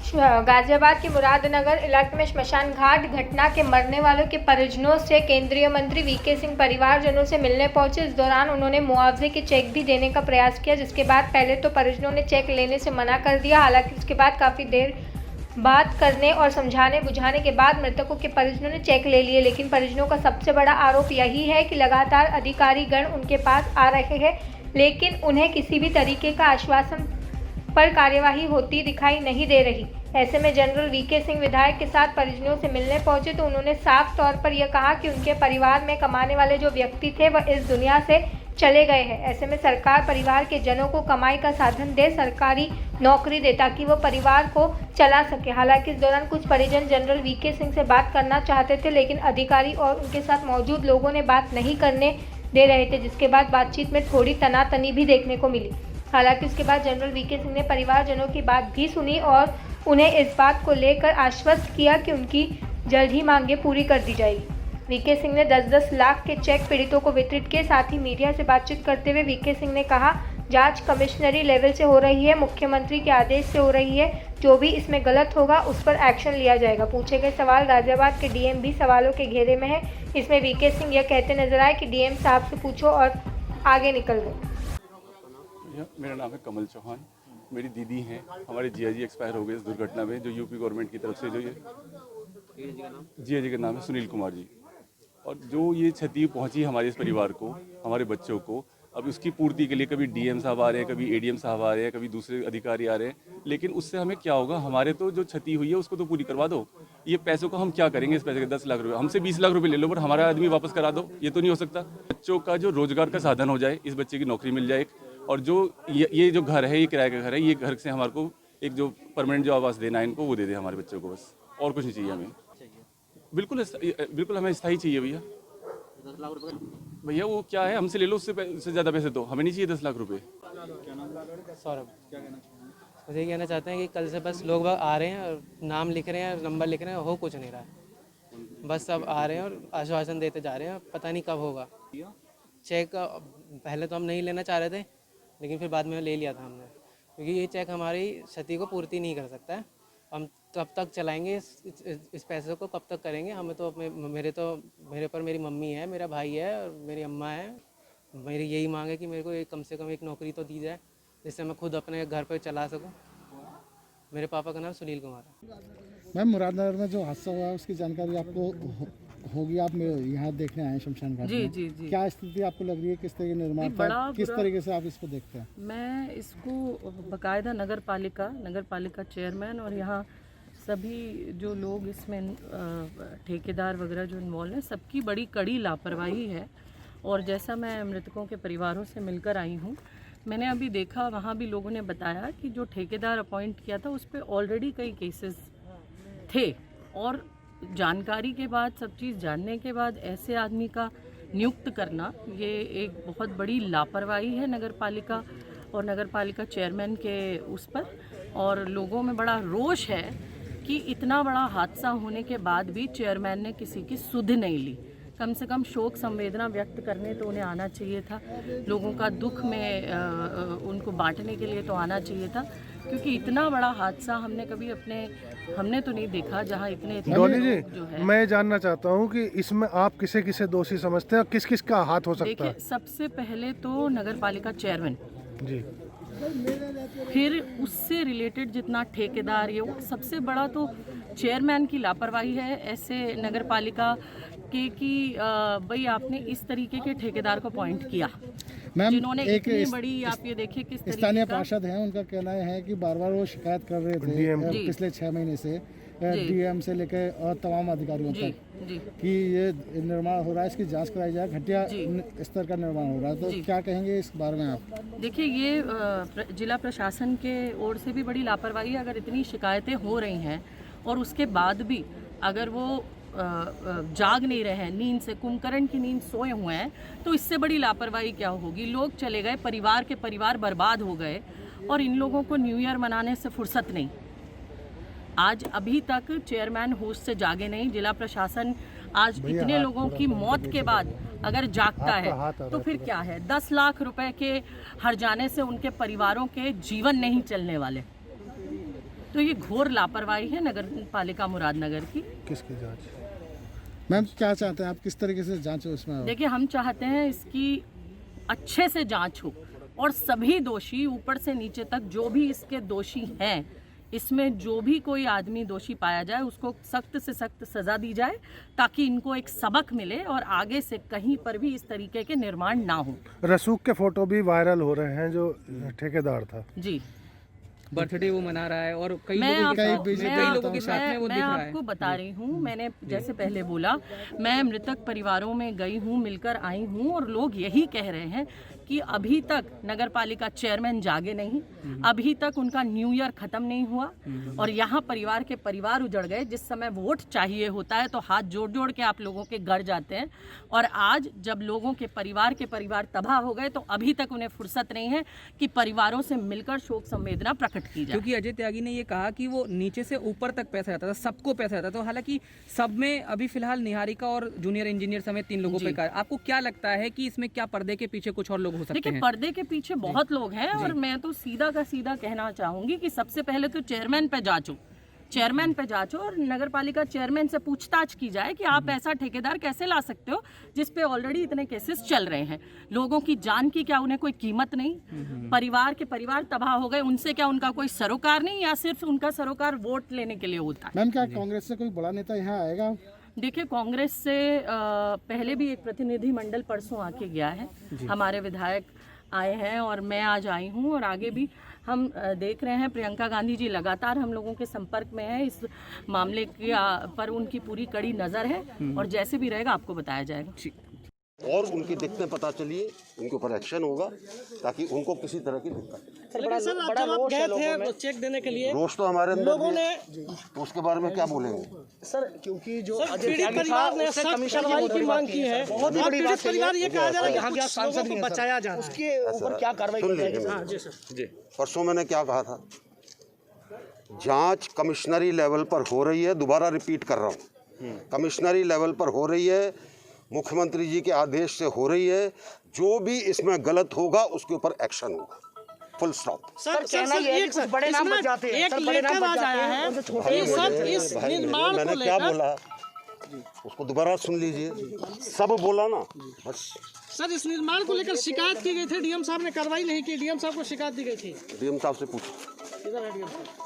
गाजियाबाद के मुरादनगर इलाके में श्मशान घाट घटना के मरने वालों के परिजनों से केंद्रीय मंत्री वीके सिंह परिवारजनों से मिलने पहुंचे। इस दौरान उन्होंने मुआवजे के चेक भी देने का प्रयास किया, जिसके बाद पहले तो परिजनों ने चेक लेने से मना कर दिया। हालांकि उसके बाद काफ़ी देर बात करने और समझाने बुझाने के बाद मृतकों के परिजनों ने चेक ले लिए। लेकिन परिजनों का सबसे बड़ा आरोप यही है कि लगातार अधिकारी गण उनके पास आ रहे हैं, लेकिन उन्हें किसी भी तरीके का आश्वासन पर कार्यवाही होती दिखाई नहीं दे रही। ऐसे में जनरल वीके सिंह विधायक के साथ परिजनों से मिलने पहुंचे तो उन्होंने साफ तौर पर यह कहा कि उनके परिवार में कमाने वाले जो व्यक्ति थे वह इस दुनिया से चले गए हैं। ऐसे में सरकार परिवार के जनों को कमाई का साधन दे, सरकारी नौकरी दे, ताकि वो परिवार को चला सके। हालांकि इस दौरान कुछ परिजन जनरल वीके सिंह से बात करना चाहते थे, लेकिन अधिकारी और उनके साथ मौजूद लोगों ने बात नहीं करने दे रहे थे, जिसके बाद बातचीत में थोड़ी तनातनी भी देखने को मिली। हालांकि उसके बाद जनरल वीके सिंह ने परिवारजनों की बात भी सुनी और उन्हें इस बात को लेकर आश्वस्त किया कि उनकी जल्द ही मांगें पूरी कर दी जाएगी। वीके सिंह ने 10-10 लाख के चेक पीड़ितों को वितरित किए। साथ ही मीडिया से बातचीत करते हुए वीके सिंह ने कहा, जांच कमिश्नरी लेवल से हो रही है, मुख्यमंत्री के आदेश से हो रही है, जो भी इसमें गलत होगा उस पर एक्शन लिया जाएगा। पूछे गए सवाल गाजियाबाद के डीएम भी सवालों के घेरे में है। इसमें वीके सिंह यह कहते नजर आए कि डीएम साहब से पूछो और आगे निकल गए। मेरा नाम है कमल चौहान। मेरी दीदी हैं, हमारे जिया जी एक्सपायर हो गए इस दुर्घटना में, जो यूपी गवर्नमेंट की तरफ से जो ये जिया जी का नाम है सुनील कुमार जी। और जो ये क्षति पहुंची हमारे इस परिवार को, हमारे बच्चों को, अब उसकी पूर्ति के लिए कभी डीएम साहब आ रहे हैं, कभी एडीएम साहब आ रहे हैं, कभी दूसरे अधिकारी आ रहे हैं, लेकिन उससे हमें क्या होगा? हमारे तो जो क्षति हुई है उसको तो पूरी करवा दो। ये पैसों को हम क्या करेंगे? इस पैसे के 10 लाख रुपए, हमसे 20 लाख रुपए ले लो, पर हमारा आदमी वापस करा दो, ये तो नहीं हो सकता। बच्चों का जो रोजगार का साधन हो जाए, इस बच्चे की नौकरी मिल जाए, और जो ये जो घर है, ये किराए का घर है, ये घर से हमारे को एक जो परमानेंट जो आवास देना है इनको, वो दे दे हमारे बच्चों को, बस और कुछ नहीं चाहिए हमें। बिल्कुल हमें स्थायी चाहिए भैया। 10 लाख रुपए भैया वो क्या है, हमसे ले लो, उससे ज़्यादा पैसे तो हमें नहीं चाहिए 10 लाख रुपए। सौरभ क्या कहना ये कहना चाहते हैं कि कल से बस लोग आ रहे हैं और नाम लिख रहे हैं, नंबर लिख रहे हैं, हो कुछ नहीं रहा है। बस सब आ रहे हैं और आश्वासन देते जा रहे हैं, पता नहीं कब होगा। चेक पहले तो हम नहीं लेना चाह रहे थे, लेकिन फिर बाद में ले लिया था हमने, क्योंकि ये चेक हमारी क्षति को पूर्ति नहीं कर सकता है। हम कब तक चलाएंगे इस पैसे को, कब तक करेंगे? हमें तो मेरे पर मेरी मम्मी है, मेरा भाई है और मेरी अम्मा है। मेरी यही मांग है कि मेरे को कम से कम एक नौकरी तो दी जाए, जिससे मैं खुद अपने घर पर चला सकूं। मेरे पापा का नाम सुनील कुमार है। मैम, मुरादनगर में जो हादसा हुआ है उसकी जानकारी आपको होगी, आप यहाँ देखने आए शमशान घाट में। जी। क्या स्थिति आपको लग रही है? किस तरह के निर्माण था, किस तरीके से आप इसको देखते हैं? मैं इसको बकायदा नगर पालिका चेयरमैन और यहाँ सभी जो लोग इसमें ठेकेदार वगैरह जो इन्वॉल्व हैं, सबकी बड़ी कड़ी लापरवाही है। और जैसा मैं मृतकों के परिवारों से मिलकर आई हूँ, मैंने अभी देखा, वहाँ भी लोगों ने बताया कि जो ठेकेदार अपॉइंट किया था उस पर ऑलरेडी कई केसेस थे, और जानकारी के बाद, सब चीज़ जानने के बाद ऐसे आदमी का नियुक्त करना, ये एक बहुत बड़ी लापरवाही है नगर पालिका और नगर पालिका चेयरमैन के उस पर। और लोगों में बड़ा रोष है कि इतना बड़ा हादसा होने के बाद भी चेयरमैन ने किसी की सुध नहीं ली। कम से कम शोक संवेदना व्यक्त करने तो उन्हें आना चाहिए था, लोगों का दुख में उनको बांटने के लिए तो आना चाहिए था, क्योंकि इतना बड़ा हादसा हमने तो नहीं देखा जहां इतने डॉली जी, जो है। मैं जानना चाहता हूं कि इसमें आप किसे किसे दोषी समझते हैं और किस किस का हाथ हो सकता है? देखिए, सबसे पहले तो नगर पालिका चेयरमैन जी, फिर उससे रिलेटेड जितना ठेकेदार, ये सबसे बड़ा तो चेयरमैन की लापरवाही है ऐसे नगर पालिका के कि भाई आपने इस तरीके के ठेकेदार को अपॉइंट किया, जिन्होंने इतनी बड़ी, आप ये देखिए किस तरीके स्थानीय पार्षद हैं, उनका कहना है कि बार बार वो शिकायत कर रहे थे पिछले 6 महीने से, डीएम से लेकर और तमाम अधिकारियों तक कि ये निर्माण हो रहा है, इसकी जांच कराई जाए, घटिया स्तर का निर्माण हो रहा है। तो क्या कहेंगे इस बारे में आप? देखिए, ये जिला प्रशासन के ओर से भी बड़ी लापरवाही है। अगर इतनी शिकायतें हो रही हैं और उसके बाद भी अगर वो जाग नहीं रहे हैं, नींद से कुंभकर्ण की नींद सोए हुए हैं, तो इससे बड़ी लापरवाही क्या होगी? लोग चले गए, परिवार के परिवार बर्बाद हो गए, और इन लोगों को न्यू ईयर मनाने से फुर्सत नहीं। आज अभी तक चेयरमैन होश से जागे नहीं। जिला प्रशासन आज इतने लोगों की मौत के बाद अगर जागता है तो फिर क्या है? 10 लाख रुपए के हर जाने से उनके परिवारों के जीवन नहीं चलने वाले। तो ये घोर लापरवाही है नगर पालिका मुरादनगर की। किसकी जांच? मैम क्या चाहते हैं आप, किस तरीके से जांच उसमें हो? देखिए, हम चाहते हैं इसकी अच्छे से जांच हो और सभी दोषी ऊपर से नीचे तक जो भी इसके दोषी हैं, इसमें जो भी कोई आदमी दोषी पाया जाए उसको सख्त से सख्त सजा दी जाए, ताकि इनको एक सबक मिले और आगे से कहीं पर भी इस तरीके के निर्माण ना हो। रसूख के फोटो भी वायरल हो रहे हैं, जो ठेकेदार था। जी, बर्थडे वो मना रहा है और कई मैं लोगों के साथ में वो दिख रहा है। आपको बता रही हूँ, मैंने जैसे पहले बोला, मैं मृतक परिवारों में गई हूँ, मिलकर आई हूँ और लोग यही कह रहे हैं कि अभी तक नगर पालिका चेयरमैन जागे नहीं, अभी तक उनका न्यू ईयर खत्म नहीं हुआ और यहाँ परिवार के परिवार उजड़ गए। जिस समय वोट चाहिए होता है तो हाथ जोड़ जोड़ के आप लोगों के घर जाते हैं, और आज जब लोगों के परिवार तबाह हो गए तो अभी तक उन्हें फुर्सत नहीं है कि परिवारों से मिलकर शोक संवेदना प्रकट की जाए। क्योंकि अजय त्यागी ने ये कहा कि वो नीचे से ऊपर तक पैसा जाता था, सबको पैसा जाता था। तो हालांकि सब में अभी फिलहाल निहारिका और जूनियर इंजीनियर समेत 3 लोगों पे। आपको क्या लगता है कि इसमें क्या पर्दे के पीछे कुछ और लोग हो सकते देखिए, हैं? पर्दे के पीछे बहुत लोग हैं और मैं तो सीधा का सीधा कहना चाहूंगी कि सबसे पहले तो चेयरमैन पे जांचो और नगर पालिका चेयरमैन से पूछताछ की जाए कि आप ऐसा ठेकेदार कैसे ला सकते हो जिस पे ऑलरेडी इतने केसेस चल रहे हैं। लोगों की जान की क्या उन्हें कोई कीमत नहीं? परिवार तबाह हो गए, उनसे क्या उनका कोई सरोकार नहीं, या सिर्फ उनका सरोकार वोट लेने के लिए होता है? मैम क्या कांग्रेस से कोई बड़ा नेता यहाँ आएगा? देखिए, कांग्रेस से पहले भी एक प्रतिनिधि मंडल परसों आके गया है, हमारे विधायक आए हैं और मैं आज आई हूँ, और आगे भी हम देख रहे हैं प्रियंका गांधी जी लगातार हम लोगों के संपर्क में है। इस मामले के पर उनकी पूरी कड़ी नज़र है और जैसे भी रहेगा आपको बताया जाएगा। और उनकी दिक्कतें पता चलिए, उनके ऊपर एक्शन होगा ताकि उनको किसी तरह की दिक्कत। चेक देने के लिए रोष तो हमारे अंदर लोगों ने, तो उसके बारे में क्या बोलेंगे सर, क्योंकि जो पीड़ित परिवार ने कार्रवाई की मांग की है, बहुत ही बड़ी बात परिवार ये कहा जा रहा है यहाँ के सांसद को बचाया जा रहा है, उसके ऊपर क्या कार्रवाई की जाएगी? जी सर। जी, परसों मैंने क्या कहा था, जांच कमिश्नरी लेवल पर हो रही है, दोबारा रिपीट कर रहा हूँ, कमिश्नरी लेवल पर हो रही है, मुख्यमंत्री जी के आदेश से हो रही है। जो भी इसमें गलत होगा उसके ऊपर एक्शन होगा, फुल स्टॉप। सर कहना ये है कि बड़े नाम बच जाते हैं, एक लेटर आज आया है ये सब इस निर्माण को मैंने क्या बोला उसको दोबारा सुन लीजिए, सब बोला ना बस। सर, इस निर्माण को लेकर शिकायत की गई थी, डीएम साहब ने कार्रवाई नहीं की, डीएम साहब को शिकायत दी गई थी। डीएम साहब से पूछो।